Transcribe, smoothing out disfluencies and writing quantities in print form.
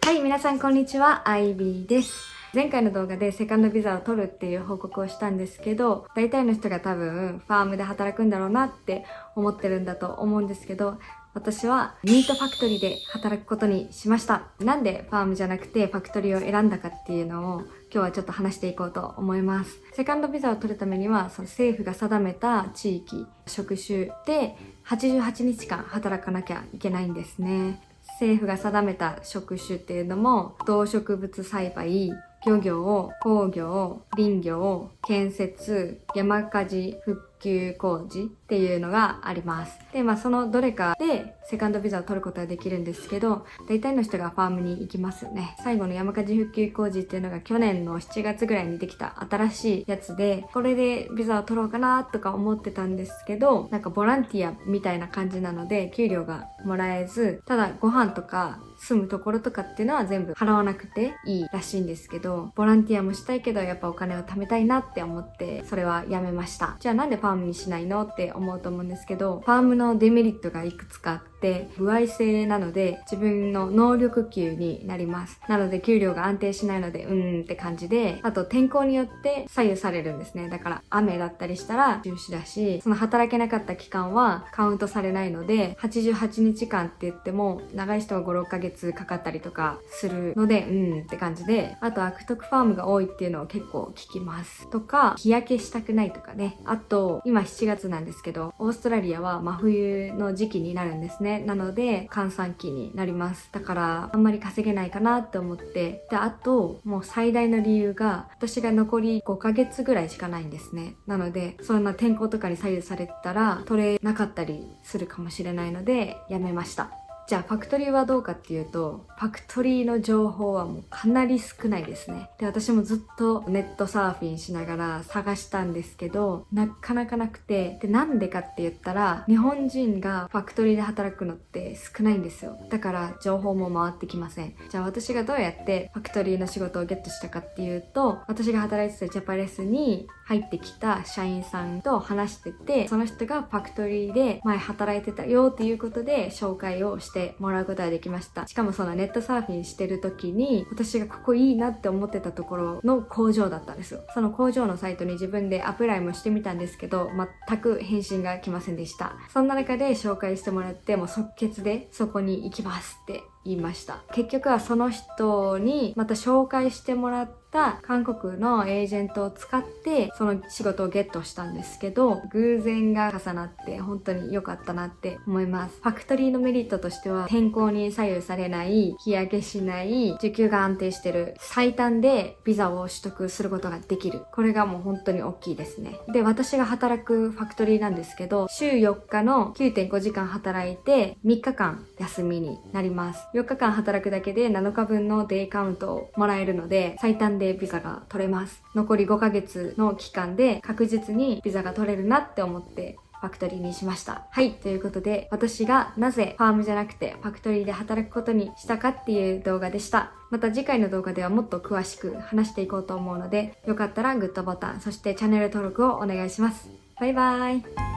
はい、皆さんこんにちは、アイビーです。前回の動画でセカンドビザを取るっていう報告をしたんですけど、大体の人が多分ファームで働くんだろうなって思ってるんだと思うんですけど、私はミートファクトリーで働くことにしました。なんでファームじゃなくてファクトリーを選んだかっていうのを今日はちょっと話していこうと思います。セカンドビザを取るためには、その政府が定めた地域、職種で88日間働かなきゃいけないんですね。政府が定めた職種っていうのも、動植物栽培、漁業、工業、林業、建設、山火事、復旧工事っていうのがあります。で、そのどれかでセカンドビザを取ることができるんですけど、大体の人がファームに行きますよね。最後の山火事復旧工事っていうのが去年の7月ぐらいにできた新しいやつで、これでビザを取ろうかなとか思ってたんですけど、なんかボランティアみたいな感じなので、給料がもらえず、ただご飯とか住むところとかっていうのは全部払わなくていいらしいんですけど、ボランティアもしたいけどやっぱお金を貯めたいなって思って、それはやめました。じゃあなんでファームにしないのって思うと思うんですけど、ファームのデメリットがいくつかあって、歩合制なので自分の能力給になります。なので給料が安定しないのでって感じで、あと天候によって左右されるんですね。だから雨だったりしたら中止だし、その働けなかった期間はカウントされないので、88日間って言っても長い人は5、6ヶ月かかったりとかするのでって感じで、あと悪徳ファームが多いっていうのを結構聞きますとか、日焼けしたくないとかね。あと今7月なんですけど、オーストラリアは真冬の時期になるんですね。なので閑散期になります。だからあんまり稼げないかなって思って、で、あともう最大の理由が、私が残り5ヶ月ぐらいしかないんですね。なのでそんな天候とかに左右されたら取れなかったりするかもしれないのでやめました。じゃあファクトリーはどうかっていうと、ファクトリーの情報はもうかなり少ないですね。で、私もずっとネットサーフィンしながら探したんですけど、なかなかなくて、で、なんでかって言ったら、日本人がファクトリーで働くのって少ないんですよ。だから情報も回ってきません。じゃあ私がどうやってファクトリーの仕事をゲットしたかっていうと、私が働いてたジャパレスに入ってきた社員さんと話してて、その人がファクトリーで前働いてたよっていうことで紹介をしてもらうことができました。しかもそのネットサーフィンしてる時に、私がここいいなって思ってたところの工場だったんですよ。その工場のサイトに自分でアプライもしてみたんですけど、全く返信が来ませんでした。そんな中で紹介してもらって、もう即決でそこに行きますって言いました。結局はその人にまた紹介してもらった韓国のエージェントを使ってその仕事をゲットしたんですけど、偶然が重なって本当に良かったなって思います。ファクトリーのメリットとしては、天候に左右されない、日焼けしない、時給が安定してる、最短でビザを取得することができる。これがもう本当に大きいですね。で、私が働くファクトリーなんですけど、週4日の 9.5 時間働いて3日間休みになります。4日間働くだけで7日分のデイカウントをもらえるので、最短でビザが取れます。残り5ヶ月の期間で確実にビザが取れるなって思ってファクトリーにしました。はい。ということで、私がなぜファームじゃなくてファクトリーで働くことにしたかっていう動画でした。また次回の動画ではもっと詳しく話していこうと思うので、よかったらグッドボタン、そしてチャンネル登録をお願いします。バイバーイ。